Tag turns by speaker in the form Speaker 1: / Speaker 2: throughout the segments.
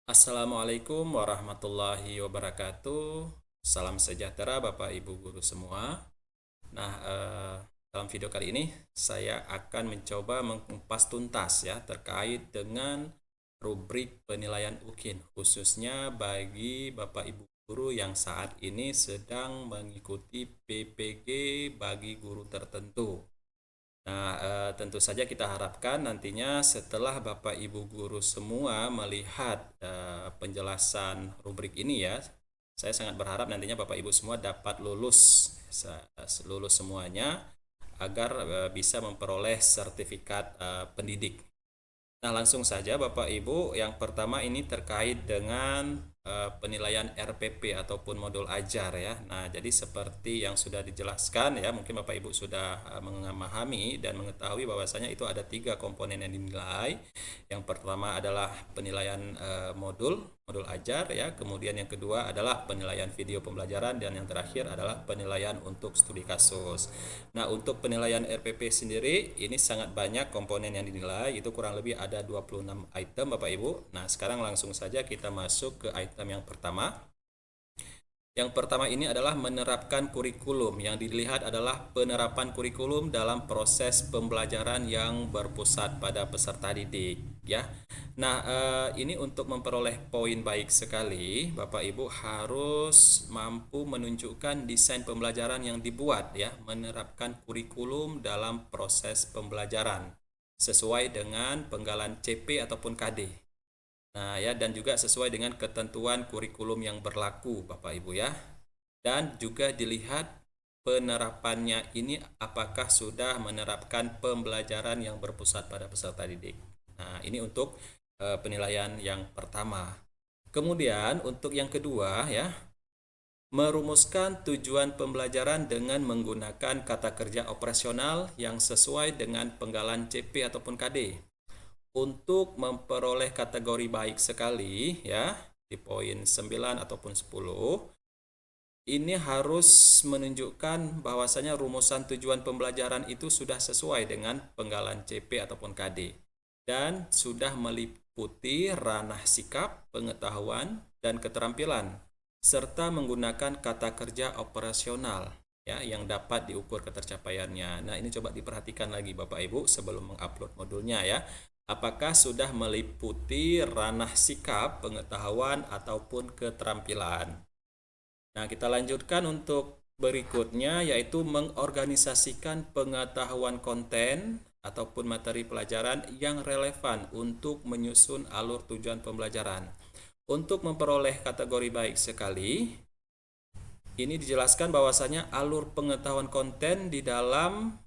Speaker 1: Assalamualaikum warahmatullahi wabarakatuh. Salam sejahtera Bapak Ibu guru semua. Nah, dalam video kali ini saya akan mencoba mengupas tuntas ya terkait dengan rubrik penilaian UKIN, khususnya bagi Bapak Ibu guru yang saat ini sedang mengikuti PPG bagi guru tertentu. Nah, tentu saja kita harapkan nantinya setelah Bapak Ibu guru semua melihat penjelasan rubrik ini ya, saya sangat berharap nantinya Bapak Ibu semua dapat lulus semuanya agar bisa memperoleh sertifikat pendidik. Nah, langsung saja Bapak Ibu, yang pertama ini terkait dengan penilaian RPP ataupun modul ajar ya. Nah, jadi seperti yang sudah dijelaskan ya, mungkin Bapak Ibu sudah memahami dan mengetahui bahwasanya itu ada 3 komponen yang dinilai. Yang pertama adalah penilaian modul ajar ya, kemudian yang kedua adalah penilaian video pembelajaran, dan yang terakhir adalah penilaian untuk studi kasus. Nah, untuk penilaian RPP sendiri ini sangat banyak komponen yang dinilai, itu kurang lebih ada 26 item Bapak Ibu. Nah, sekarang langsung saja kita masuk ke item yang pertama. Yang pertama ini adalah menerapkan kurikulum. Yang dilihat adalah penerapan kurikulum dalam proses pembelajaran yang berpusat pada peserta didik ya. Nah, ini untuk memperoleh poin baik sekali, Bapak Ibu harus mampu menunjukkan desain pembelajaran yang dibuat ya, menerapkan kurikulum dalam proses pembelajaran sesuai dengan penggalan CP ataupun KD. Nah, ya, dan juga sesuai dengan ketentuan kurikulum yang berlaku, Bapak Ibu ya. Dan juga dilihat penerapannya ini apakah sudah menerapkan pembelajaran yang berpusat pada peserta didik. Nah, ini untuk penilaian yang pertama. Kemudian untuk yang kedua ya, merumuskan tujuan pembelajaran dengan menggunakan kata kerja operasional yang sesuai dengan penggalan CP ataupun KD. Untuk memperoleh kategori baik sekali ya di poin 9 ataupun 10, ini harus menunjukkan bahwasanya rumusan tujuan pembelajaran itu sudah sesuai dengan penggalan CP ataupun KD dan sudah meliputi ranah sikap, pengetahuan, dan keterampilan serta menggunakan kata kerja operasional ya yang dapat diukur ketercapaiannya. Nah, ini coba diperhatikan lagi Bapak Ibu sebelum mengupload modulnya ya. Apakah sudah meliputi ranah sikap, pengetahuan, ataupun keterampilan? Nah, kita lanjutkan untuk berikutnya, yaitu mengorganisasikan pengetahuan konten ataupun materi pelajaran yang relevan untuk menyusun alur tujuan pembelajaran. Untuk memperoleh kategori baik sekali, ini dijelaskan bahwasanya alur pengetahuan konten di dalam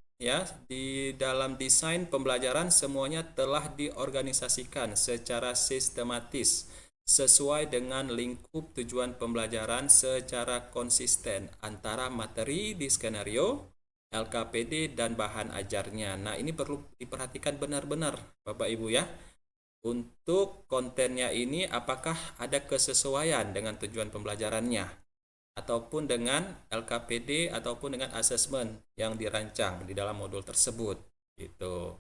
Speaker 1: desain pembelajaran semuanya telah diorganisasikan secara sistematis sesuai dengan lingkup tujuan pembelajaran secara konsisten antara materi di skenario, LKPD, dan bahan ajarnya. Nah, ini perlu diperhatikan benar-benar Bapak Ibu ya. Untuk kontennya ini apakah ada kesesuaian dengan tujuan pembelajarannya ataupun dengan LKPD ataupun dengan asesmen yang dirancang di dalam modul tersebut gitu.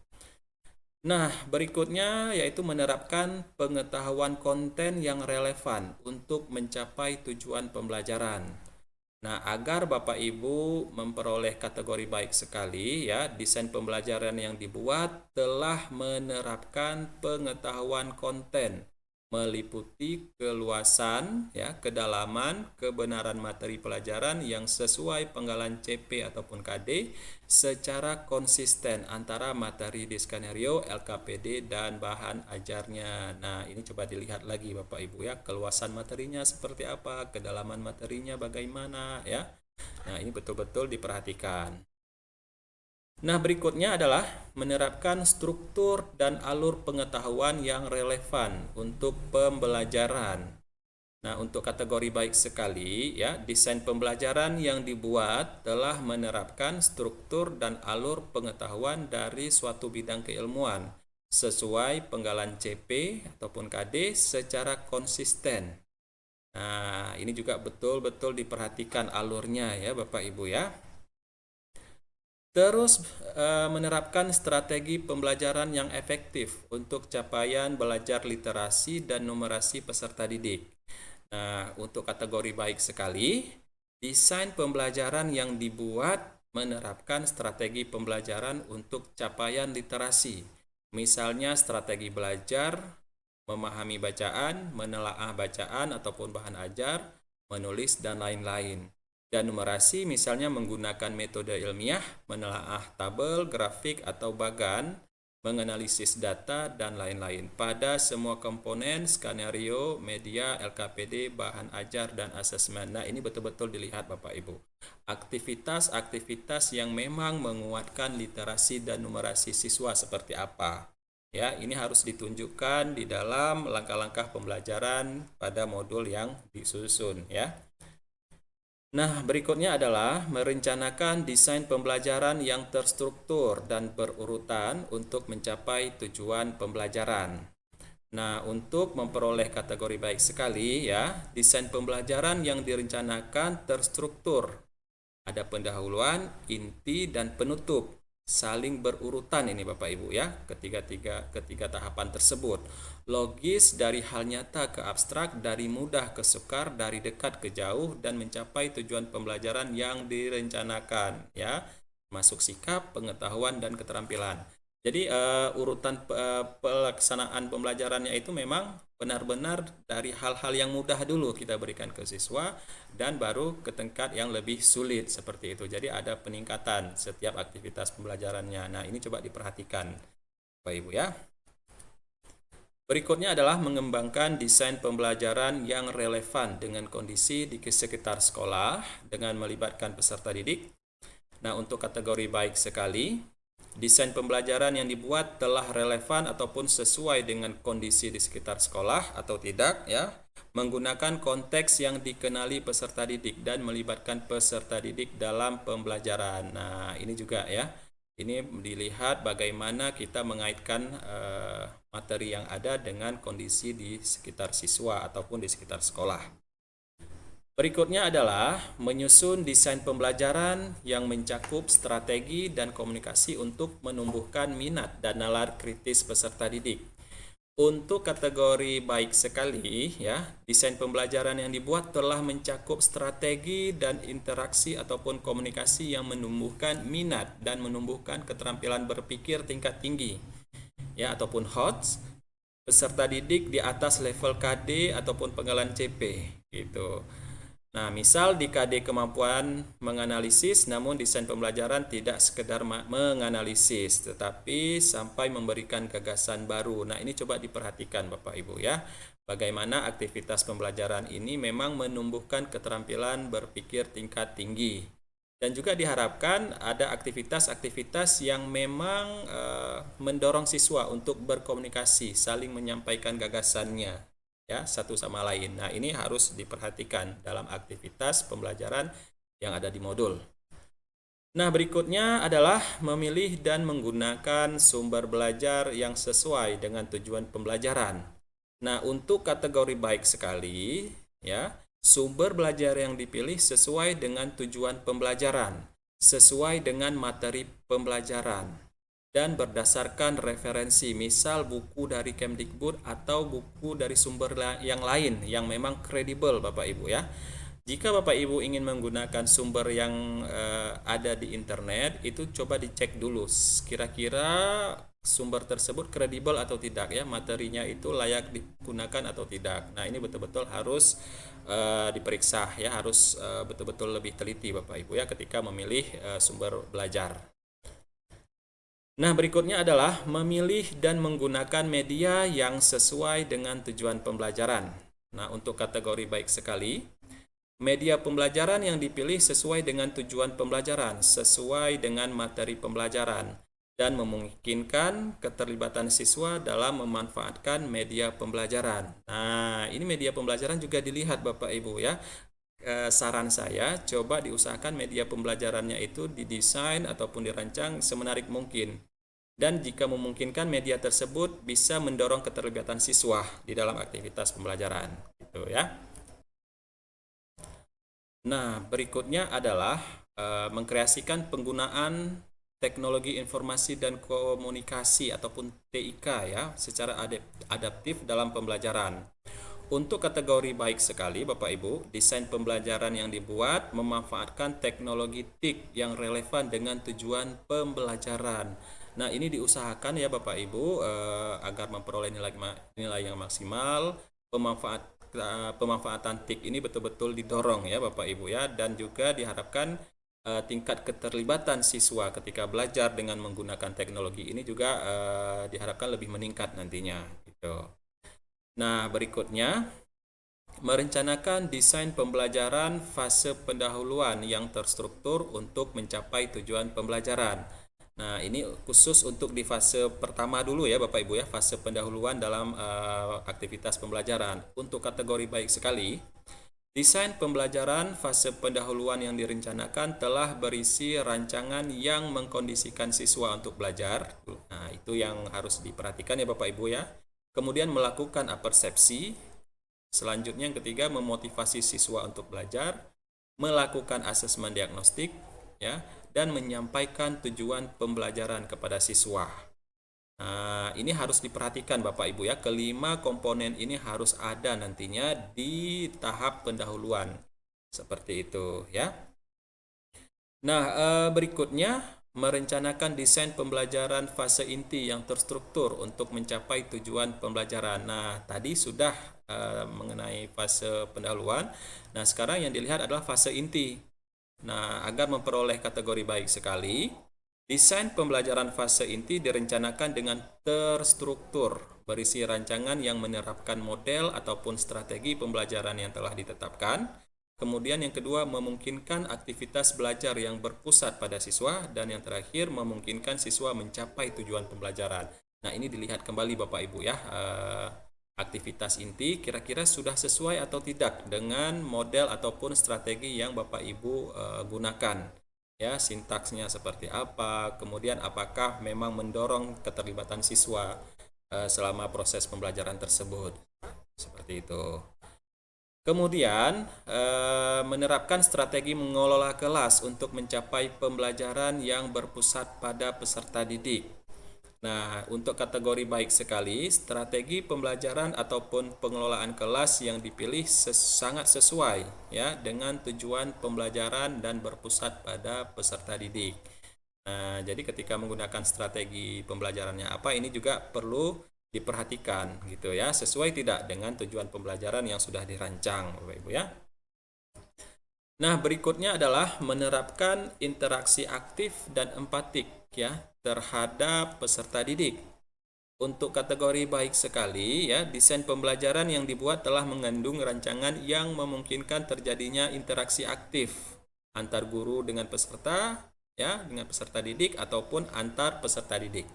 Speaker 1: Nah, berikutnya yaitu menerapkan pengetahuan konten yang relevan untuk mencapai tujuan pembelajaran. Nah, agar Bapak Ibu memperoleh kategori baik sekali ya, desain pembelajaran yang dibuat telah menerapkan pengetahuan konten meliputi keluasan ya, kedalaman, kebenaran materi pelajaran yang sesuai penggalan CP ataupun KD secara konsisten antara materi di skenario, LKPD, dan bahan ajarnya. Nah, ini coba dilihat lagi Bapak Ibu ya, keluasan materinya seperti apa, kedalaman materinya bagaimana ya. Nah, ini betul-betul diperhatikan. Nah, berikutnya adalah menerapkan struktur dan alur pengetahuan yang relevan untuk pembelajaran. Nah, untuk kategori baik sekali ya, desain pembelajaran yang dibuat telah menerapkan struktur dan alur pengetahuan dari suatu bidang keilmuan sesuai penggalan CP ataupun KD secara konsisten. Nah, ini juga betul-betul diperhatikan alurnya ya Bapak Ibu ya. Terus menerapkan strategi pembelajaran yang efektif untuk capaian belajar literasi dan numerasi peserta didik. Nah, untuk kategori baik sekali, desain pembelajaran yang dibuat menerapkan strategi pembelajaran untuk capaian literasi. Misalnya strategi belajar, memahami bacaan, menelaah bacaan ataupun bahan ajar, menulis, dan lain-lain. Dan numerasi misalnya menggunakan metode ilmiah, menelaah tabel, grafik, atau bagan, menganalisis data, dan lain-lain. Pada semua komponen, skenario, media, LKPD, bahan ajar, dan asesmen. Nah, ini betul-betul dilihat Bapak Ibu. Aktivitas-aktivitas yang memang menguatkan literasi dan numerasi siswa seperti apa. Ya, ini harus ditunjukkan di dalam langkah-langkah pembelajaran pada modul yang disusun ya. Nah, berikutnya adalah merencanakan desain pembelajaran yang terstruktur dan berurutan untuk mencapai tujuan pembelajaran. Nah, untuk memperoleh kategori baik sekali ya, desain pembelajaran yang direncanakan terstruktur. Ada pendahuluan, inti, dan penutup. Saling berurutan ini Bapak Ibu ya, ketiga tahapan tersebut. Logis dari hal nyata ke abstrak, dari mudah ke sukar, dari dekat ke jauh, dan mencapai tujuan pembelajaran yang direncanakan ya. Masuk sikap, pengetahuan, dan keterampilan. Jadi urutan pelaksanaan pembelajarannya itu memang benar-benar dari hal-hal yang mudah dulu kita berikan ke siswa dan baru ke tingkat yang lebih sulit seperti itu. Jadi ada peningkatan setiap aktivitas pembelajarannya. Nah, ini coba diperhatikan Bapak Ibu ya. Berikutnya adalah mengembangkan desain pembelajaran yang relevan dengan kondisi di sekitar sekolah dengan melibatkan peserta didik. Nah, untuk kategori baik sekali, desain pembelajaran yang dibuat telah relevan ataupun sesuai dengan kondisi di sekitar sekolah atau tidak ya, menggunakan konteks yang dikenali peserta didik dan melibatkan peserta didik dalam pembelajaran. Nah, ini juga ya. Ini dilihat bagaimana kita mengaitkan materi yang ada dengan kondisi di sekitar siswa ataupun di sekitar sekolah. Berikutnya adalah menyusun desain pembelajaran yang mencakup strategi dan komunikasi untuk menumbuhkan minat dan nalar kritis peserta didik. Untuk kategori baik sekali ya, desain pembelajaran yang dibuat telah mencakup strategi dan interaksi ataupun komunikasi yang menumbuhkan minat dan menumbuhkan keterampilan berpikir tingkat tinggi ya ataupun HOTS peserta didik di atas level KD ataupun penggalan CP gitu. Nah, misal di KD kemampuan menganalisis, namun desain pembelajaran tidak sekedar menganalisis, tetapi sampai memberikan gagasan baru. Nah, ini coba diperhatikan Bapak Ibu ya. Bagaimana aktivitas pembelajaran ini memang menumbuhkan keterampilan berpikir tingkat tinggi. Dan juga diharapkan ada aktivitas-aktivitas yang memang mendorong siswa untuk berkomunikasi, saling menyampaikan gagasannya ya satu sama lain. Nah, ini harus diperhatikan dalam aktivitas pembelajaran yang ada di modul. Nah, berikutnya adalah memilih dan menggunakan sumber belajar yang sesuai dengan tujuan pembelajaran. Nah, untuk kategori baik sekali ya, sumber belajar yang dipilih sesuai dengan tujuan pembelajaran, sesuai dengan materi pembelajaran dan berdasarkan referensi, misal buku dari Kemdikbud atau buku dari sumber yang lain yang memang kredibel Bapak Ibu ya. Jika Bapak Ibu ingin menggunakan sumber yang ada di internet, itu coba dicek dulu kira-kira sumber tersebut kredibel atau tidak ya, materinya itu layak digunakan atau tidak. Nah, ini betul-betul harus diperiksa ya, harus betul-betul lebih teliti Bapak Ibu ya ketika memilih sumber belajar. Nah, berikutnya adalah memilih dan menggunakan media yang sesuai dengan tujuan pembelajaran. Nah, untuk kategori baik sekali, media pembelajaran yang dipilih sesuai dengan tujuan pembelajaran, sesuai dengan materi pembelajaran, dan memungkinkan keterlibatan siswa dalam memanfaatkan media pembelajaran. Nah, ini media pembelajaran juga dilihat Bapak Ibu ya. Saran saya, coba diusahakan media pembelajarannya itu didesain ataupun dirancang semenarik mungkin. Dan jika memungkinkan media tersebut bisa mendorong keterlibatan siswa di dalam aktivitas pembelajaran gitu ya. Nah, berikutnya adalah mengkreasikan penggunaan teknologi informasi dan komunikasi ataupun TIK ya, secara adaptif dalam pembelajaran. Untuk kategori baik sekali Bapak Ibu, desain pembelajaran yang dibuat memanfaatkan teknologi TIK yang relevan dengan tujuan pembelajaran. Nah, ini diusahakan ya Bapak Ibu agar memperoleh nilai yang maksimal. Pemanfaatan TIK ini betul-betul didorong ya Bapak Ibu ya, dan juga diharapkan tingkat keterlibatan siswa ketika belajar dengan menggunakan teknologi ini juga diharapkan lebih meningkat nantinya gitu. Nah, berikutnya merencanakan desain pembelajaran fase pendahuluan yang terstruktur untuk mencapai tujuan pembelajaran. Nah, ini khusus untuk di fase pertama dulu ya Bapak Ibu ya, fase pendahuluan dalam aktivitas pembelajaran. Untuk kategori baik sekali, desain pembelajaran fase pendahuluan yang direncanakan telah berisi rancangan yang mengkondisikan siswa untuk belajar. Nah, itu yang harus diperhatikan ya Bapak Ibu ya. Kemudian melakukan apersepsi. Selanjutnya yang ketiga, memotivasi siswa untuk belajar, melakukan asesmen diagnostik ya, dan menyampaikan tujuan pembelajaran kepada siswa. Nah, ini harus diperhatikan Bapak Ibu ya. Kelima komponen ini harus ada nantinya di tahap pendahuluan. Seperti itu ya. Nah, berikutnya merencanakan desain pembelajaran fase inti yang terstruktur untuk mencapai tujuan pembelajaran. Nah, tadi sudah mengenai fase pendahuluan. Nah, sekarang yang dilihat adalah fase inti. Nah, agar memperoleh kategori baik sekali, desain pembelajaran fase inti direncanakan dengan terstruktur, berisi rancangan yang menerapkan model ataupun strategi pembelajaran yang telah ditetapkan. Kemudian yang kedua, memungkinkan aktivitas belajar yang berpusat pada siswa. Dan yang terakhir, memungkinkan siswa mencapai tujuan pembelajaran. Nah, ini dilihat kembali Bapak Ibu ya, aktivitas inti kira-kira sudah sesuai atau tidak dengan model ataupun strategi yang Bapak Ibu gunakan. Ya, sintaksnya seperti apa, kemudian apakah memang mendorong keterlibatan siswa selama proses pembelajaran tersebut. Seperti itu. Kemudian, menerapkan strategi mengelola kelas untuk mencapai pembelajaran yang berpusat pada peserta didik. Nah, untuk kategori baik sekali, strategi pembelajaran ataupun pengelolaan kelas yang dipilih sangat sesuai ya dengan tujuan pembelajaran dan berpusat pada peserta didik. Nah, jadi ketika menggunakan strategi pembelajarannya apa, ini juga perlu diperhatikan gitu ya, sesuai tidak dengan tujuan pembelajaran yang sudah dirancang Bapak Ibu ya. Nah, berikutnya adalah menerapkan interaksi aktif dan empatik ya terhadap peserta didik. Untuk kategori baik sekali ya, desain pembelajaran yang dibuat telah mengandung rancangan yang memungkinkan terjadinya interaksi aktif antar guru dengan peserta ya, dengan peserta didik ataupun antar peserta didik.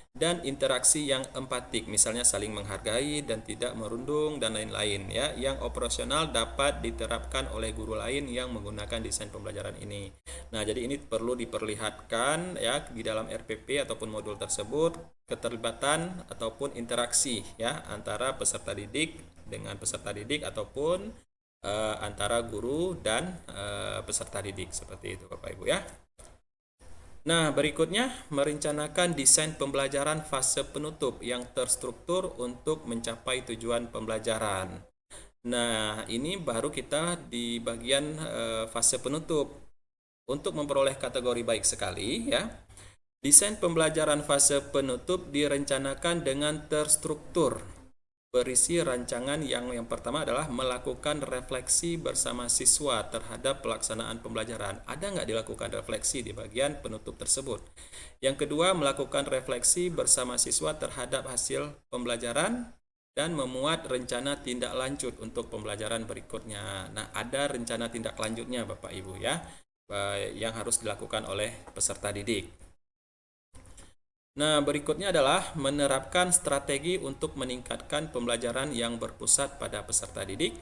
Speaker 1: Dan interaksi yang empatik, misalnya saling menghargai dan tidak merundung dan lain-lain ya, yang operasional dapat diterapkan oleh guru lain yang menggunakan desain pembelajaran ini. Nah, jadi ini perlu diperlihatkan ya di dalam RPP ataupun modul tersebut, keterlibatan ataupun interaksi ya antara peserta didik dengan peserta didik ataupun antara guru dan peserta didik, seperti itu Bapak Ibu ya. Nah, berikutnya merencanakan desain pembelajaran fase penutup yang terstruktur untuk mencapai tujuan pembelajaran. Nah, ini baru kita di bagian fase penutup. Untuk memperoleh kategori baik sekali ya. Desain pembelajaran fase penutup direncanakan dengan terstruktur. Berisi rancangan yang pertama adalah melakukan refleksi bersama siswa terhadap pelaksanaan pembelajaran. Ada nggak dilakukan refleksi di bagian penutup tersebut? Yang kedua, melakukan refleksi bersama siswa terhadap hasil pembelajaran dan memuat rencana tindak lanjut untuk pembelajaran berikutnya. Nah, ada rencana tindak lanjutnya Bapak Ibu ya, yang harus dilakukan oleh peserta didik. Nah, berikutnya adalah menerapkan strategi untuk meningkatkan pembelajaran yang berpusat pada peserta didik.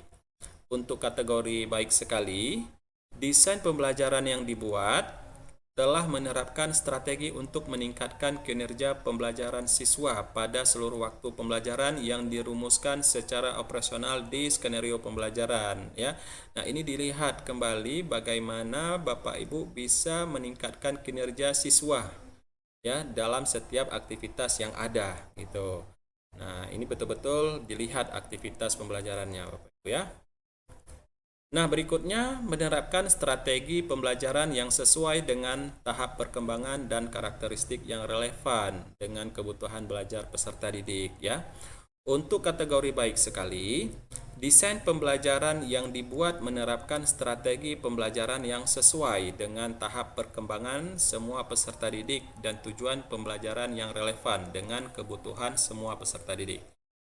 Speaker 1: Untuk kategori baik sekali, desain pembelajaran yang dibuat telah menerapkan strategi untuk meningkatkan kinerja pembelajaran siswa pada seluruh waktu pembelajaran yang dirumuskan secara operasional di skenario pembelajaran ya. Nah, ini dilihat kembali bagaimana Bapak Ibu bisa meningkatkan kinerja siswa ya dalam setiap aktivitas yang ada gitu. Nah, ini betul-betul dilihat aktivitas pembelajarannya Bapak Ibu ya. Nah, berikutnya menerapkan strategi pembelajaran yang sesuai dengan tahap perkembangan dan karakteristik yang relevan dengan kebutuhan belajar peserta didik ya. Untuk kategori baik sekali, desain pembelajaran yang dibuat menerapkan strategi pembelajaran yang sesuai dengan tahap perkembangan semua peserta didik dan tujuan pembelajaran yang relevan dengan kebutuhan semua peserta didik.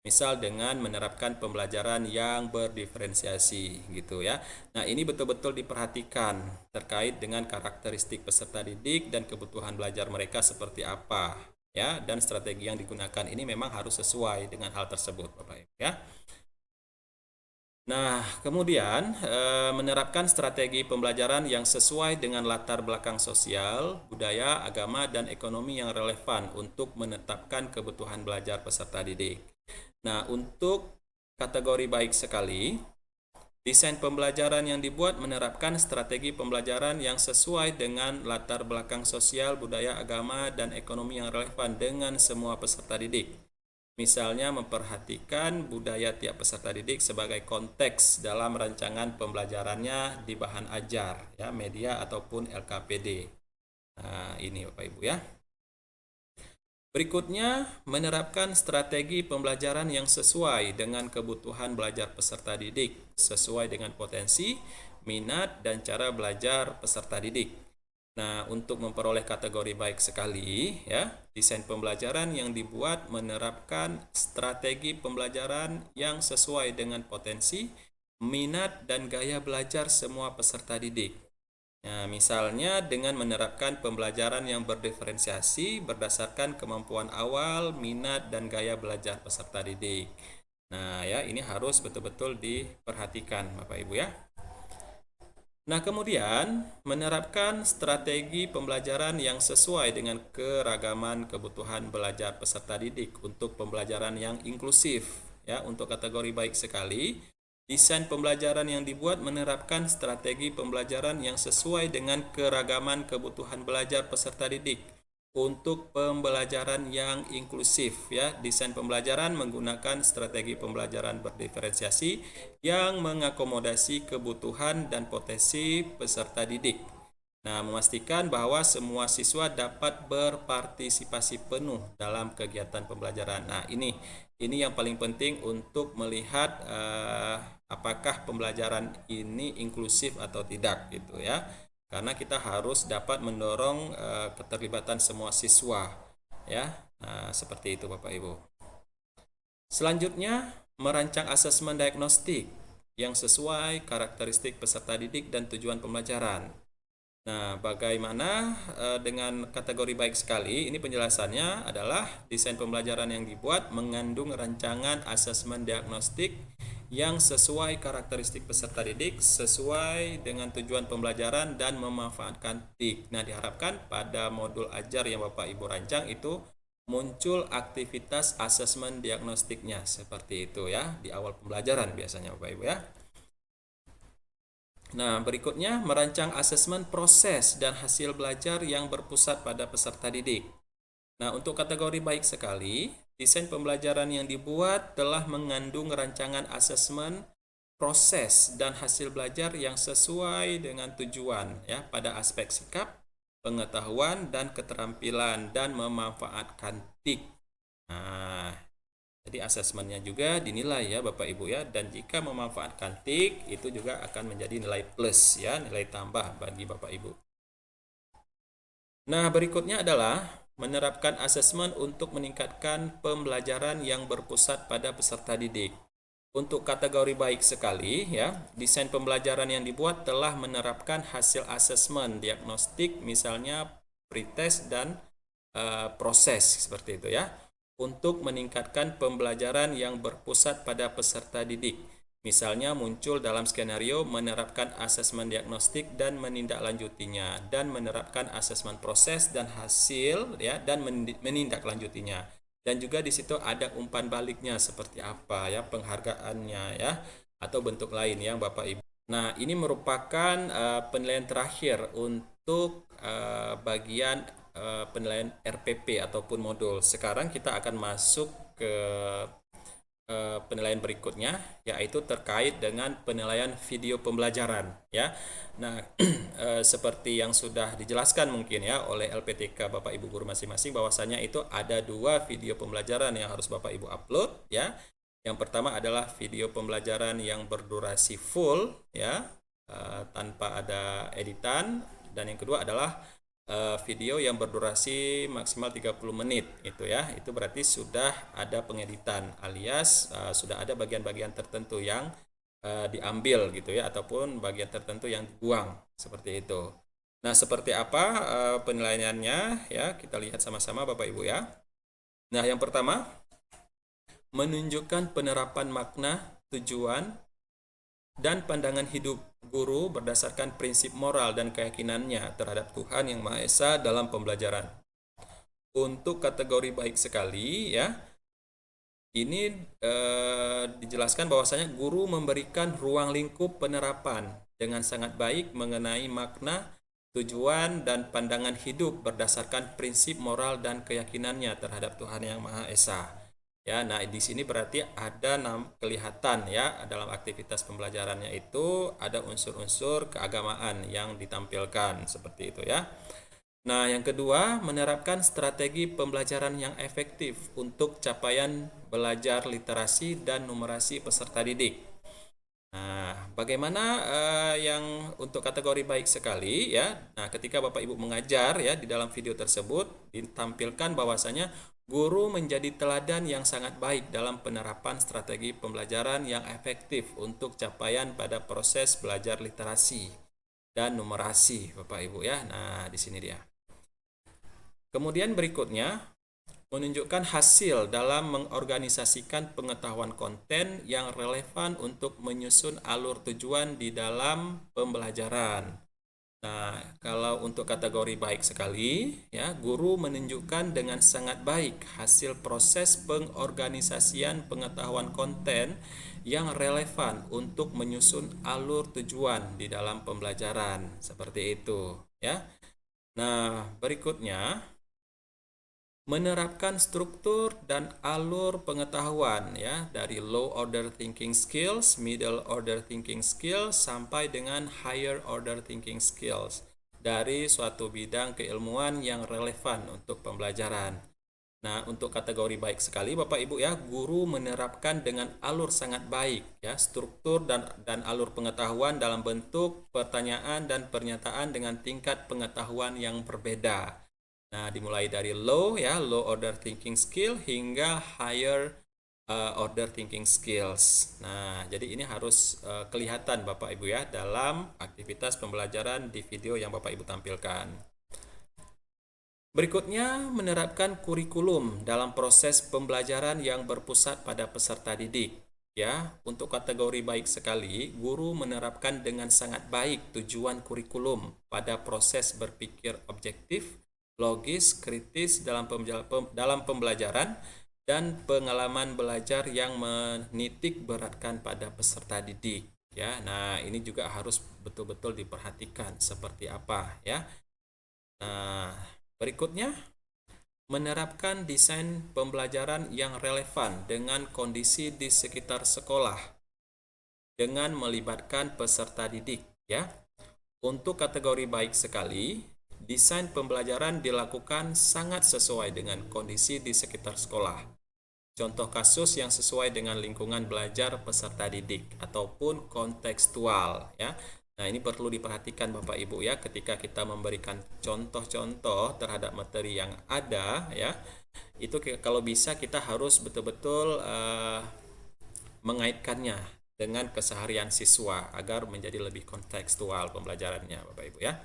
Speaker 1: Misal dengan menerapkan pembelajaran yang berdiferensiasi gitu ya. Nah, ini betul-betul diperhatikan terkait dengan karakteristik peserta didik dan kebutuhan belajar mereka seperti apa ya, dan strategi yang digunakan ini memang harus sesuai dengan hal tersebut Bapak Ibu ya. Nah, kemudian menerapkan strategi pembelajaran yang sesuai dengan latar belakang sosial, budaya, agama, dan ekonomi yang relevan untuk menetapkan kebutuhan belajar peserta didik. Nah, untuk kategori baik sekali, desain pembelajaran yang dibuat menerapkan strategi pembelajaran yang sesuai dengan latar belakang sosial, budaya, agama, dan ekonomi yang relevan dengan semua peserta didik. Misalnya memperhatikan budaya tiap peserta didik sebagai konteks dalam rancangan pembelajarannya di bahan ajar, ya, media ataupun LKPD. Nah, ini Bapak Ibu ya. Berikutnya, menerapkan strategi pembelajaran yang sesuai dengan kebutuhan belajar peserta didik, sesuai dengan potensi, minat, dan cara belajar peserta didik. Nah, untuk memperoleh kategori baik sekali, ya, desain pembelajaran yang dibuat menerapkan strategi pembelajaran yang sesuai dengan potensi, minat, dan gaya belajar semua peserta didik. Nah, misalnya dengan menerapkan pembelajaran yang berdiferensiasi berdasarkan kemampuan awal, minat, dan gaya belajar peserta didik. Nah, ya, ini harus betul-betul diperhatikan, Bapak Ibu ya. Nah, kemudian menerapkan strategi pembelajaran yang sesuai dengan keragaman kebutuhan belajar peserta didik untuk pembelajaran yang inklusif. Ya, untuk kategori baik sekali, desain pembelajaran yang dibuat menerapkan strategi pembelajaran yang sesuai dengan keragaman kebutuhan belajar peserta didik untuk pembelajaran yang inklusif ya. Desain pembelajaran menggunakan strategi pembelajaran berdiferensiasi yang mengakomodasi kebutuhan dan potensi peserta didik. Nah, memastikan bahwa semua siswa dapat berpartisipasi penuh dalam kegiatan pembelajaran. Nah, ini yang paling penting untuk melihat apakah pembelajaran ini inklusif atau tidak gitu ya. Karena kita harus dapat mendorong keterlibatan semua siswa ya. Nah, seperti itu Bapak Ibu. Selanjutnya, merancang asesmen diagnostik yang sesuai karakteristik peserta didik dan tujuan pembelajaran. Nah, bagaimana dengan kategori baik sekali? Ini penjelasannya adalah desain pembelajaran yang dibuat mengandung rancangan asesmen diagnostik yang sesuai karakteristik peserta didik, sesuai dengan tujuan pembelajaran dan memanfaatkan TIK. Nah, diharapkan pada modul ajar yang Bapak Ibu rancang itu muncul aktivitas asesmen diagnostiknya seperti itu ya, di awal pembelajaran biasanya Bapak Ibu ya. Nah, berikutnya merancang asesmen proses dan hasil belajar yang berpusat pada peserta didik. Nah, untuk kategori baik sekali, desain pembelajaran yang dibuat telah mengandung rancangan asesmen proses dan hasil belajar yang sesuai dengan tujuan ya pada aspek sikap, pengetahuan dan keterampilan dan memanfaatkan TIK. Nah, jadi asesmennya juga dinilai ya Bapak Ibu ya, dan jika memanfaatkan TIK itu juga akan menjadi nilai plus ya, nilai tambah bagi Bapak Ibu. Nah, berikutnya adalah menerapkan asesmen untuk meningkatkan pembelajaran yang berpusat pada peserta didik. Untuk kategori baik sekali ya, desain pembelajaran yang dibuat telah menerapkan hasil asesmen diagnostik misalnya pretest dan proses seperti itu ya, untuk meningkatkan pembelajaran yang berpusat pada peserta didik. Misalnya muncul dalam skenario menerapkan asesmen diagnostik dan menindaklanjutinya, dan menerapkan asesmen proses dan hasil ya, dan menindaklanjutinya. Dan juga di situ ada umpan baliknya seperti apa ya, penghargaannya ya, atau bentuk lain yang Bapak Ibu. Nah, ini merupakan penilaian terakhir untuk bagian penilaian RPP ataupun modul. Sekarang kita akan masuk ke penilaian berikutnya, yaitu terkait dengan penilaian video pembelajaran ya. Nah, seperti yang sudah dijelaskan mungkin ya oleh LPTK Bapak Ibu guru masing-masing, bahwasanya itu ada 2 video pembelajaran yang harus Bapak Ibu upload ya. Yang pertama adalah video pembelajaran yang berdurasi full ya, tanpa ada editan, dan yang kedua adalah video yang berdurasi maksimal 30 menit itu ya. Itu berarti sudah ada pengeditan, alias sudah ada bagian-bagian tertentu yang diambil gitu ya, ataupun bagian tertentu yang dibuang seperti itu. Nah, seperti apa penilaiannya ya, kita lihat sama-sama Bapak Ibu ya. Nah, yang pertama, menunjukkan penerapan makna, tujuan, dan pandangan hidup guru berdasarkan prinsip moral dan keyakinannya terhadap Tuhan Yang Maha Esa dalam pembelajaran. Untuk kategori baik sekali ya, ini dijelaskan bahwasanya guru memberikan ruang lingkup penerapan dengan sangat baik mengenai makna, tujuan, dan pandangan hidup berdasarkan prinsip moral dan keyakinannya terhadap Tuhan Yang Maha Esa. Ya, nah di sini berarti ada kelihatan ya dalam aktivitas pembelajarannya itu ada unsur-unsur keagamaan yang ditampilkan seperti itu ya. Nah, yang kedua, menerapkan strategi pembelajaran yang efektif untuk capaian belajar literasi dan numerasi peserta didik. Nah, bagaimana yang untuk kategori baik sekali ya. Nah, ketika Bapak Ibu mengajar ya, di dalam video tersebut ditampilkan bahwasanya guru menjadi teladan yang sangat baik dalam penerapan strategi pembelajaran yang efektif untuk capaian pada proses belajar literasi dan numerasi, Bapak Ibu ya. Nah, di sini dia. Kemudian berikutnya, menunjukkan hasil dalam mengorganisasikan pengetahuan konten yang relevan untuk menyusun alur tujuan di dalam pembelajaran. Nah, kalau untuk kategori baik sekali, ya, guru menunjukkan dengan sangat baik hasil proses pengorganisasian pengetahuan konten yang relevan untuk menyusun alur tujuan di dalam pembelajaran. Seperti itu, ya. Nah, berikutnya, menerapkan struktur dan alur pengetahuan ya dari low order thinking skills, middle order thinking skills sampai dengan higher order thinking skills dari suatu bidang keilmuan yang relevan untuk pembelajaran. Nah, untuk kategori baik sekali Bapak Ibu ya, guru menerapkan dengan alur sangat baik ya, struktur dan alur pengetahuan dalam bentuk pertanyaan dan pernyataan dengan tingkat pengetahuan yang berbeda. Nah, dimulai dari low ya, low order thinking skill hingga higher order thinking skills. Nah, jadi ini harus kelihatan Bapak Ibu ya dalam aktivitas pembelajaran di video yang Bapak Ibu tampilkan. Berikutnya, menerapkan kurikulum dalam proses pembelajaran yang berpusat pada peserta didik. Ya, untuk kategori baik sekali, guru menerapkan dengan sangat baik tujuan kurikulum pada proses berpikir objektif, logis, kritis dalam pembelajaran dan pengalaman belajar yang menitik beratkan pada peserta didik ya. Nah, ini juga harus betul-betul diperhatikan seperti apa ya. Nah, berikutnya menerapkan desain pembelajaran yang relevan dengan kondisi di sekitar sekolah dengan melibatkan peserta didik ya. Untuk kategori baik sekali, desain pembelajaran dilakukan sangat sesuai dengan kondisi di sekitar sekolah. Contoh kasus yang sesuai dengan lingkungan belajar peserta didik ataupun kontekstual ya. Nah, ini perlu diperhatikan Bapak Ibu ya ketika kita memberikan contoh-contoh terhadap materi yang ada ya. Itu kalau bisa kita harus betul-betul mengaitkannya dengan keseharian siswa agar menjadi lebih kontekstual pembelajarannya Bapak Ibu ya.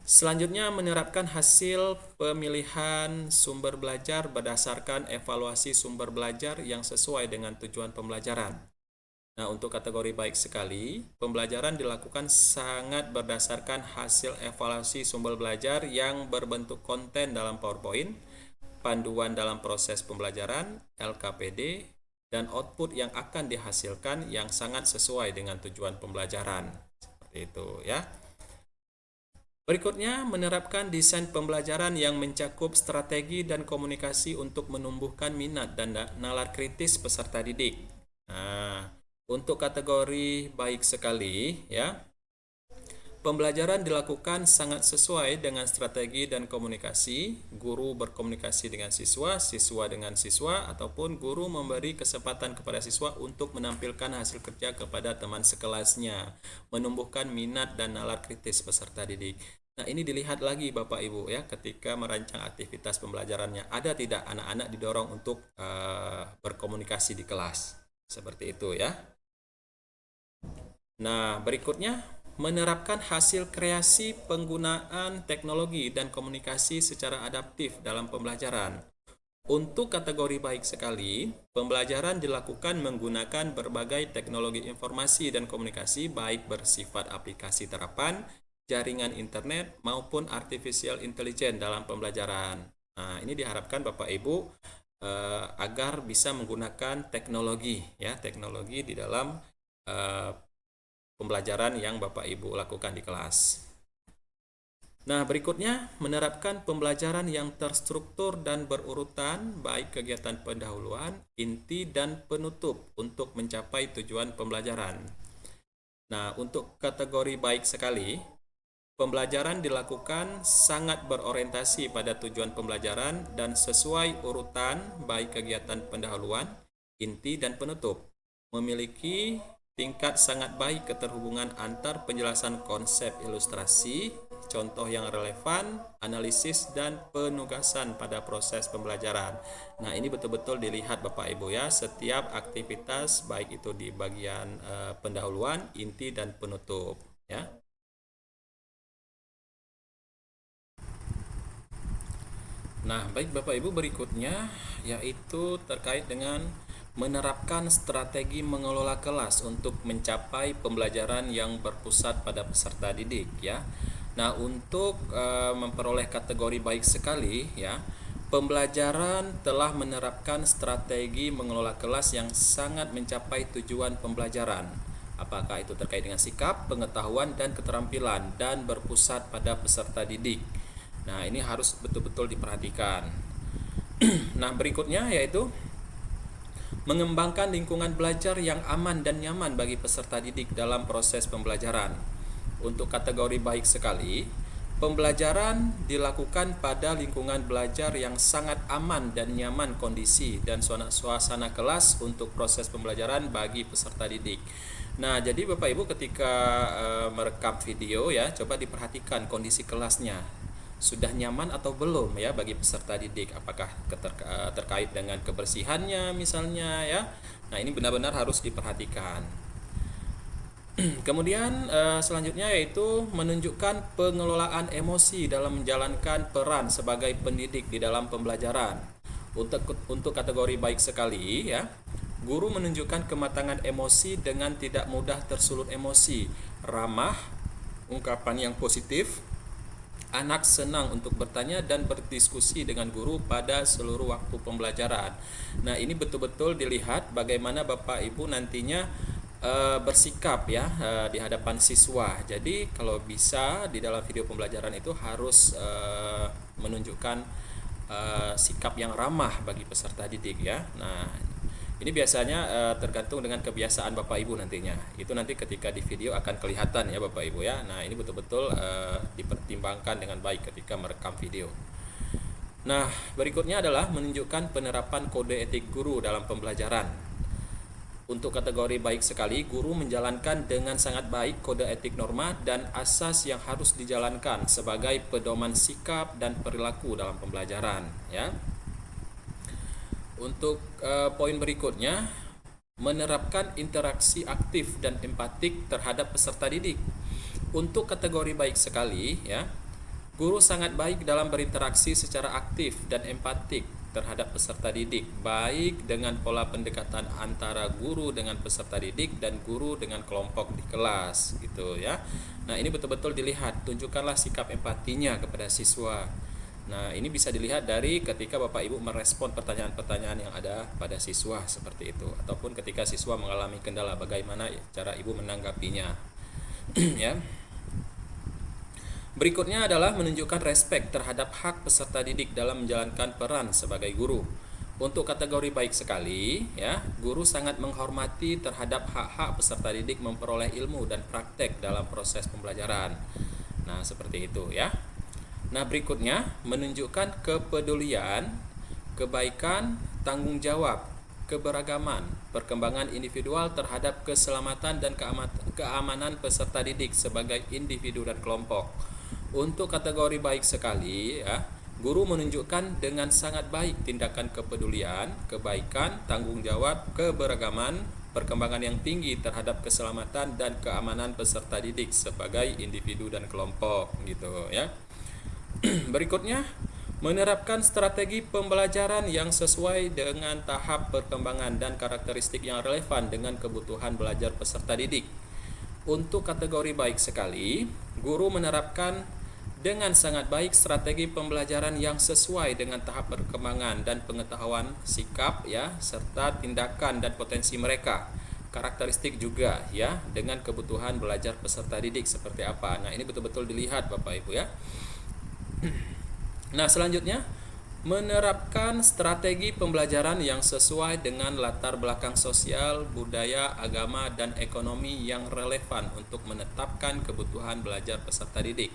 Speaker 1: Selanjutnya, menerapkan hasil pemilihan sumber belajar berdasarkan evaluasi sumber belajar yang sesuai dengan tujuan pembelajaran. Nah, untuk kategori baik sekali, pembelajaran dilakukan sangat berdasarkan hasil evaluasi sumber belajar yang berbentuk konten dalam PowerPoint, panduan dalam proses pembelajaran, LKPD, dan output yang akan dihasilkan yang sangat sesuai dengan tujuan pembelajaran. Seperti itu ya. Berikutnya, menerapkan desain pembelajaran yang mencakup strategi dan komunikasi untuk menumbuhkan minat dan nalar kritis peserta didik. Nah, untuk kategori baik sekali, ya, pembelajaran dilakukan sangat sesuai dengan strategi dan komunikasi. Guru berkomunikasi dengan siswa, siswa dengan siswa, ataupun guru memberi kesempatan kepada siswa untuk menampilkan hasil kerja kepada teman sekelasnya, menumbuhkan minat dan nalar kritis peserta didik. Nah, ini dilihat lagi Bapak Ibu ya, ketika merancang aktivitas pembelajarannya, ada tidak anak-anak didorong untuk berkomunikasi di kelas. Seperti itu ya. Nah, berikutnya menerapkan hasil kreasi penggunaan teknologi dan komunikasi secara adaptif dalam pembelajaran. Untuk kategori baik sekali, pembelajaran dilakukan menggunakan berbagai teknologi informasi dan komunikasi baik bersifat aplikasi terapan, jaringan internet maupun artificial intelligence dalam pembelajaran. Nah, ini diharapkan Bapak Ibu agar bisa menggunakan teknologi ya, teknologi di dalam pembelajaran yang Bapak Ibu lakukan di kelas. Nah, berikutnya menerapkan pembelajaran yang terstruktur dan berurutan, baik kegiatan pendahuluan, inti, dan penutup untuk mencapai tujuan pembelajaran. Nah, untuk kategori baik sekali, pembelajaran dilakukan sangat berorientasi pada tujuan pembelajaran dan sesuai urutan, baik kegiatan pendahuluan, inti, dan penutup. Memiliki tingkat sangat baik keterhubungan antar penjelasan konsep ilustrasi, contoh yang relevan, analisis, dan penugasan pada proses pembelajaran. Nah, ini betul-betul dilihat Bapak Ibu ya, setiap aktivitas baik itu di bagian pendahuluan, inti, dan penutup ya. Nah, baik Bapak Ibu, berikutnya yaitu terkait dengan menerapkan strategi mengelola kelas untuk mencapai pembelajaran yang berpusat pada peserta didik ya. Nah, untuk memperoleh kategori baik sekali ya, pembelajaran telah menerapkan strategi mengelola kelas yang sangat mencapai tujuan pembelajaran. Apakah itu terkait dengan sikap, pengetahuan, dan keterampilan dan berpusat pada peserta didik. Nah, ini harus betul-betul diperhatikan. Nah, berikutnya yaitu mengembangkan lingkungan belajar yang aman dan nyaman bagi peserta didik dalam proses pembelajaran. Untuk kategori baik sekali, pembelajaran dilakukan pada lingkungan belajar yang sangat aman dan nyaman kondisi dan suasana kelas untuk proses pembelajaran bagi peserta didik. Nah, jadi Bapak Ibu ketika merekam video ya, coba diperhatikan kondisi kelasnya. Sudah nyaman atau belum ya bagi peserta didik, apakah terkait dengan kebersihannya misalnya ya. Nah, ini benar-benar harus diperhatikan. Kemudian selanjutnya yaitu menunjukkan pengelolaan emosi dalam menjalankan peran sebagai pendidik di dalam pembelajaran. Untuk kategori baik sekali ya, guru menunjukkan kematangan emosi dengan tidak mudah tersulut emosi, ramah, ungkapan yang positif. Anak senang untuk bertanya dan berdiskusi dengan guru pada seluruh waktu pembelajaran. Nah, ini betul-betul dilihat bagaimana Bapak Ibu nantinya bersikap ya di hadapan siswa. Jadi kalau bisa di dalam video pembelajaran itu harus menunjukkan sikap yang ramah bagi peserta didik ya. Nah, ini biasanya tergantung dengan kebiasaan Bapak Ibu nantinya. Itu nanti ketika di video akan kelihatan ya Bapak Ibu ya. Nah, ini betul-betul dipertimbangkan dengan baik ketika merekam video. Nah, berikutnya adalah menunjukkan penerapan kode etik guru dalam pembelajaran. Untuk kategori baik sekali, guru menjalankan dengan sangat baik kode etik norma dan asas yang harus dijalankan sebagai pedoman sikap dan perilaku dalam pembelajaran ya. Untuk poin berikutnya, menerapkan interaksi aktif dan empatik terhadap peserta didik. Untuk kategori baik sekali ya, guru sangat baik dalam berinteraksi secara aktif dan empatik terhadap peserta didik, baik dengan pola pendekatan antara guru dengan peserta didik dan guru dengan kelompok di kelas gitu ya. Nah, ini betul-betul dilihat, tunjukkanlah sikap empatinya kepada siswa. Nah, ini bisa dilihat dari ketika Bapak Ibu merespon pertanyaan-pertanyaan yang ada pada siswa seperti itu, ataupun ketika siswa mengalami kendala, bagaimana cara Ibu menanggapinya. Ya. Berikutnya adalah menunjukkan respek terhadap hak peserta didik dalam menjalankan peran sebagai guru. Untuk kategori baik sekali, ya, guru sangat menghormati terhadap hak-hak peserta didik memperoleh ilmu dan praktek dalam proses pembelajaran. Nah, seperti itu ya. Nah, berikutnya menunjukkan kepedulian, kebaikan, tanggung jawab, keberagaman, perkembangan individual terhadap keselamatan dan keamanan peserta didik sebagai individu dan kelompok. Untuk kategori baik sekali, ya, guru menunjukkan dengan sangat baik tindakan kepedulian, kebaikan, tanggung jawab, keberagaman, perkembangan yang tinggi terhadap keselamatan dan keamanan peserta didik sebagai individu dan kelompok, gitu ya. Berikutnya, menerapkan strategi pembelajaran yang sesuai dengan tahap perkembangan dan karakteristik yang relevan dengan kebutuhan belajar peserta didik. Untuk kategori baik sekali, guru menerapkan dengan sangat baik strategi pembelajaran yang sesuai dengan tahap perkembangan dan pengetahuan sikap, ya, serta tindakan dan potensi mereka. Karakteristik juga, ya, dengan kebutuhan belajar peserta didik seperti apa. Nah, ini betul-betul dilihat Bapak Ibu ya. Nah, selanjutnya menerapkan strategi pembelajaran yang sesuai dengan latar belakang sosial, budaya, agama, dan ekonomi yang relevan untuk menetapkan kebutuhan belajar peserta didik.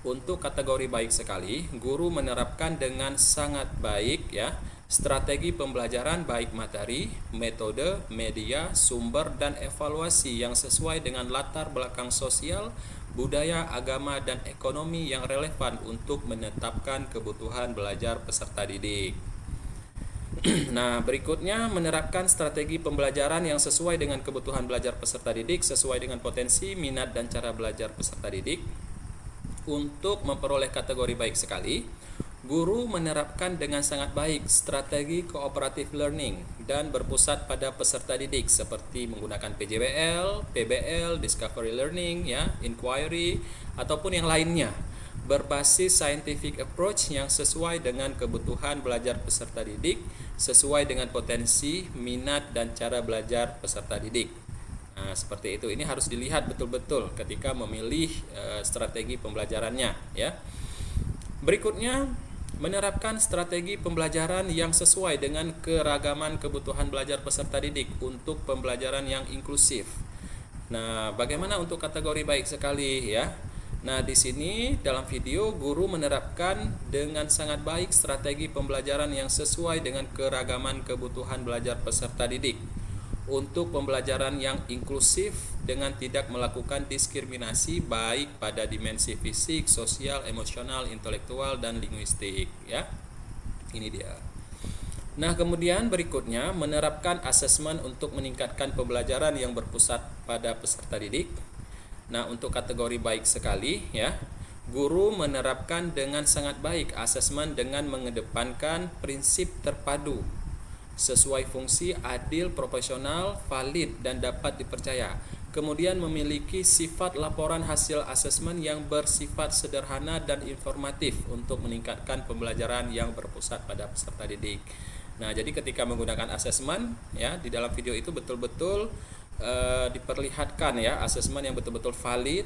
Speaker 1: Untuk kategori baik sekali, guru menerapkan dengan sangat baik, ya, strategi pembelajaran baik materi, metode, media, sumber, dan evaluasi yang sesuai dengan latar belakang sosial, budaya, agama, dan ekonomi yang relevan untuk menetapkan kebutuhan belajar peserta didik. Nah, berikutnya menerapkan strategi pembelajaran yang sesuai dengan kebutuhan belajar peserta didik sesuai dengan potensi, minat, dan cara belajar peserta didik. Untuk memperoleh kategori baik sekali, guru menerapkan dengan sangat baik strategi cooperative learning dan berpusat pada peserta didik seperti menggunakan PJBL, PBL, discovery learning, ya, inquiry, ataupun yang lainnya, berbasis scientific approach yang sesuai dengan kebutuhan belajar peserta didik, sesuai dengan potensi, minat, dan cara belajar peserta didik. Nah, seperti itu. Ini harus dilihat betul-betul ketika memilih strategi pembelajarannya, ya. Berikutnya, menerapkan strategi pembelajaran yang sesuai dengan keragaman kebutuhan belajar peserta didik untuk pembelajaran yang inklusif. Nah, bagaimana untuk kategori baik sekali, ya? Nah, di sini dalam video guru menerapkan dengan sangat baik strategi pembelajaran yang sesuai dengan keragaman kebutuhan belajar peserta didik untuk pembelajaran yang inklusif dengan tidak melakukan diskriminasi baik pada dimensi fisik, sosial, emosional, intelektual, dan linguistik, ya. Ini dia. Nah, kemudian berikutnya menerapkan asesmen untuk meningkatkan pembelajaran yang berpusat pada peserta didik. Nah, untuk kategori baik sekali, ya, guru menerapkan dengan sangat baik asesmen dengan mengedepankan prinsip terpadu sesuai fungsi, adil, profesional, valid, dan dapat dipercaya. Kemudian memiliki sifat laporan hasil asesmen yang bersifat sederhana dan informatif untuk meningkatkan pembelajaran yang berpusat pada peserta didik. Nah, jadi ketika menggunakan asesmen, ya, di dalam video itu betul-betul diperlihatkan, ya, asesmen yang betul-betul valid,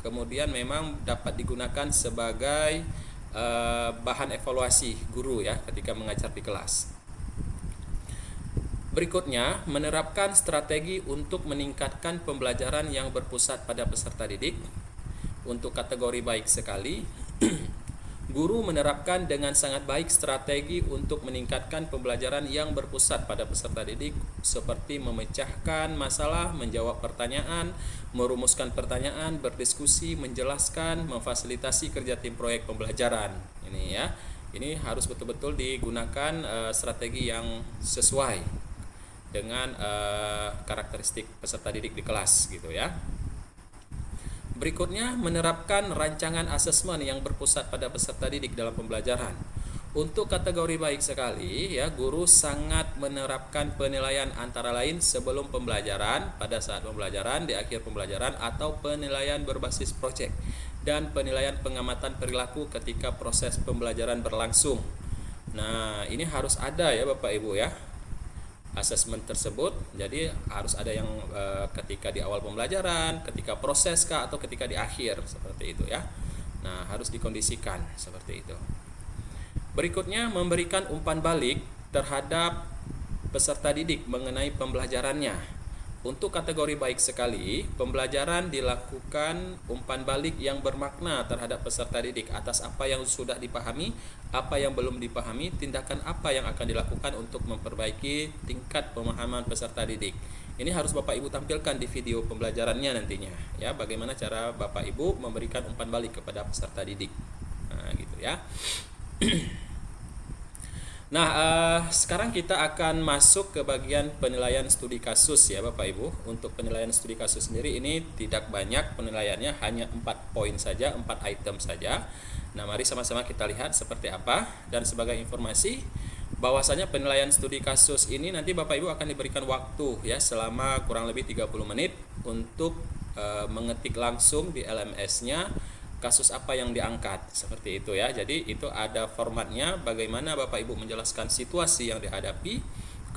Speaker 1: kemudian memang dapat digunakan sebagai bahan evaluasi guru, ya, ketika mengajar di kelas. Berikutnya, menerapkan strategi untuk meningkatkan pembelajaran yang berpusat pada peserta didik. Untuk kategori baik sekali, guru menerapkan dengan sangat baik strategi untuk meningkatkan pembelajaran yang berpusat pada peserta didik seperti memecahkan masalah, menjawab pertanyaan, merumuskan pertanyaan, berdiskusi, menjelaskan, memfasilitasi kerja tim proyek pembelajaran. Ini, ya. Ini harus betul-betul digunakan strategi yang sesuai dengan karakteristik peserta didik di kelas, gitu ya. Berikutnya, menerapkan rancangan asesmen yang berpusat pada peserta didik dalam pembelajaran. Untuk kategori baik sekali, ya, guru sangat menerapkan penilaian antara lain sebelum pembelajaran, pada saat pembelajaran, di akhir pembelajaran, atau penilaian berbasis proyek dan penilaian pengamatan perilaku ketika proses pembelajaran berlangsung. Nah, ini harus ada, ya, Bapak Ibu, ya, asesmen tersebut. Jadi harus ada yang ketika di awal pembelajaran, ketika proses kah, atau ketika di akhir, seperti itu, ya. Nah, harus dikondisikan seperti itu. Berikutnya, memberikan umpan balik terhadap peserta didik mengenai pembelajarannya. Untuk kategori baik sekali, pembelajaran dilakukan umpan balik yang bermakna terhadap peserta didik atas apa yang sudah dipahami, apa yang belum dipahami, tindakan apa yang akan dilakukan untuk memperbaiki tingkat pemahaman peserta didik. Ini harus Bapak Ibu tampilkan di video pembelajarannya nantinya, ya, bagaimana cara Bapak Ibu memberikan umpan balik kepada peserta didik. Nah, gitu ya. Nah, sekarang kita akan masuk ke bagian penilaian studi kasus ya Bapak Ibu. Untuk penilaian studi kasus sendiri ini tidak banyak penilaiannya, hanya 4 poin saja, 4 item saja. Nah, mari sama-sama kita lihat seperti apa. Dan sebagai informasi, bahwasanya penilaian studi kasus ini nanti Bapak Ibu akan diberikan waktu ya selama kurang lebih 30 menit untuk mengetik langsung di LMS-nya kasus apa yang diangkat, seperti itu ya. Jadi itu ada formatnya, bagaimana Bapak Ibu menjelaskan situasi yang dihadapi,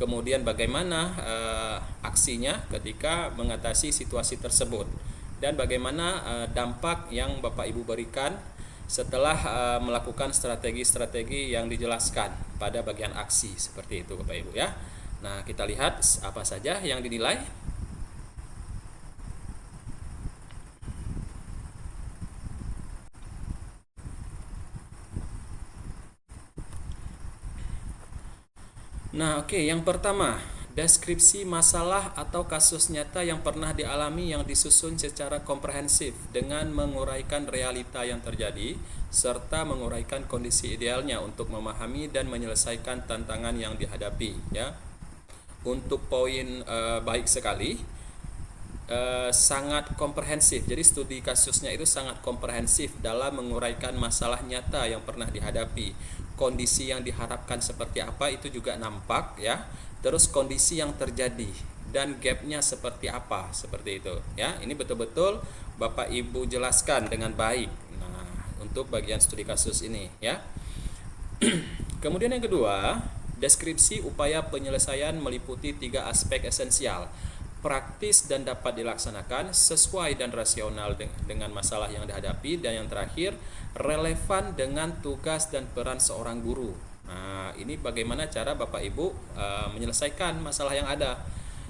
Speaker 1: kemudian bagaimana aksinya ketika mengatasi situasi tersebut, dan bagaimana dampak yang Bapak Ibu berikan setelah melakukan strategi-strategi yang dijelaskan pada bagian aksi, seperti itu Bapak Ibu ya. Nah, kita lihat apa saja yang dinilai. Nah, oke, yang pertama, deskripsi masalah atau kasus nyata yang pernah dialami yang disusun secara komprehensif dengan menguraikan realita yang terjadi serta menguraikan kondisi idealnya untuk memahami dan menyelesaikan tantangan yang dihadapi ya. Untuk poin baik sekali, sangat komprehensif. Jadi studi kasusnya itu sangat komprehensif dalam menguraikan masalah nyata yang pernah dihadapi. Kondisi yang diharapkan seperti apa itu juga nampak ya. Terus kondisi yang terjadi dan gapnya seperti apa, seperti itu ya. Ini betul-betul Bapak Ibu jelaskan dengan baik. Nah, untuk bagian studi kasus ini ya. Kemudian yang kedua, deskripsi upaya penyelesaian meliputi 3 aspek esensial: praktis dan dapat dilaksanakan, sesuai dan rasional dengan masalah yang dihadapi, dan yang terakhir relevan dengan tugas dan peran seorang guru. Nah, ini bagaimana cara Bapak Ibu menyelesaikan masalah yang ada.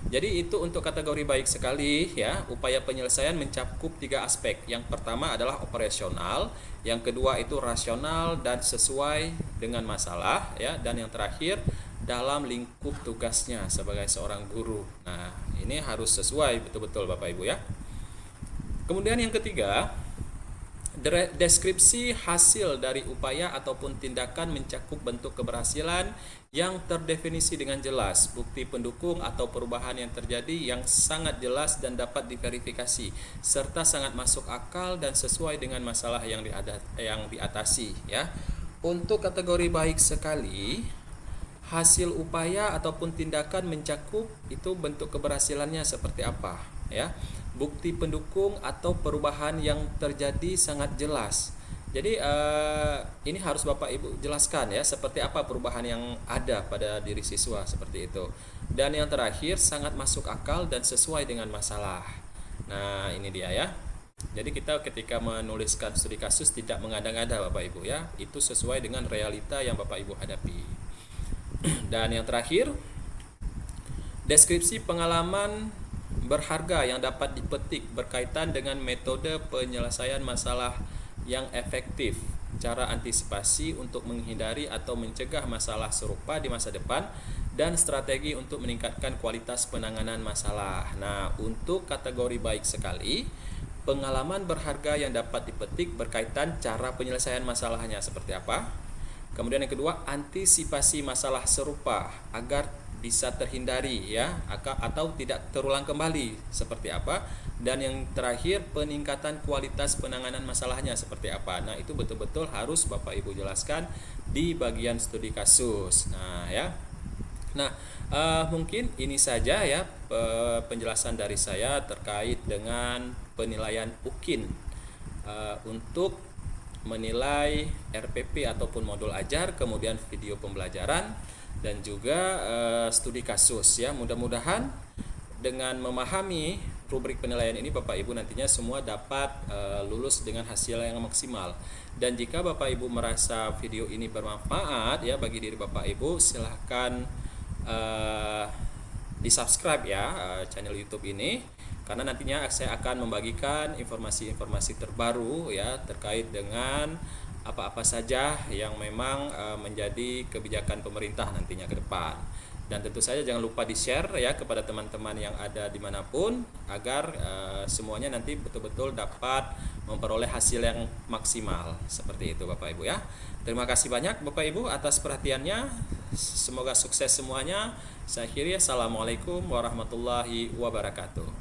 Speaker 1: Jadi itu untuk kategori baik sekali ya. Upaya penyelesaian mencakup 3 aspek. Yang pertama adalah operasional, yang kedua itu rasional dan sesuai dengan masalah ya, dan yang terakhir dalam lingkup tugasnya sebagai seorang guru. Nah, ini harus sesuai betul-betul Bapak Ibu ya. Kemudian yang ketiga, deskripsi hasil dari upaya ataupun tindakan mencakup bentuk keberhasilan yang terdefinisi dengan jelas, bukti pendukung atau perubahan yang terjadi yang sangat jelas dan dapat diverifikasi, serta sangat masuk akal dan sesuai dengan masalah yang diatasi ya. Untuk kategori baik sekali, hasil upaya ataupun tindakan mencakup itu bentuk keberhasilannya seperti apa ya. Bukti pendukung atau perubahan yang terjadi sangat jelas. Jadi ini harus Bapak Ibu jelaskan ya, seperti apa perubahan yang ada pada diri siswa, seperti itu. Dan yang terakhir sangat masuk akal dan sesuai dengan masalah. Nah, ini dia ya. Jadi kita ketika menuliskan studi kasus tidak mengada-ngada Bapak Ibu ya. Itu sesuai dengan realita yang Bapak Ibu hadapi. Dan yang terakhir, deskripsi pengalaman berharga yang dapat dipetik berkaitan dengan metode penyelesaian masalah yang efektif, cara antisipasi untuk menghindari atau mencegah masalah serupa di masa depan, dan strategi untuk meningkatkan kualitas penanganan masalah. Nah, untuk kategori baik sekali, pengalaman berharga yang dapat dipetik berkaitan cara penyelesaian masalahnya seperti apa. Kemudian yang kedua, antisipasi masalah serupa agar bisa terhindari ya, atau tidak terulang kembali seperti apa. Dan yang terakhir, peningkatan kualitas penanganan masalahnya seperti apa. Nah, itu betul-betul harus Bapak Ibu jelaskan di bagian studi kasus. Nah ya. Nah, mungkin ini saja ya penjelasan dari saya terkait dengan penilaian UKIN untuk menilai RPP ataupun modul ajar, kemudian video pembelajaran, dan juga studi kasus ya. Mudah-mudahan dengan memahami rubrik penilaian ini Bapak Ibu nantinya semua dapat lulus dengan hasil yang maksimal. Dan jika Bapak Ibu merasa video ini bermanfaat ya bagi diri Bapak Ibu, silahkan di subscribe ya channel YouTube ini, karena nantinya saya akan membagikan informasi-informasi terbaru ya terkait dengan apa-apa saja yang memang menjadi kebijakan pemerintah nantinya ke depan. Dan tentu saja jangan lupa di-share ya kepada teman-teman yang ada dimanapun, agar semuanya nanti betul-betul dapat memperoleh hasil yang maksimal. Seperti itu Bapak Ibu ya. Terima kasih banyak Bapak Ibu atas perhatiannya. Semoga sukses semuanya. Saya akhiri, assalamualaikum warahmatullahi wabarakatuh.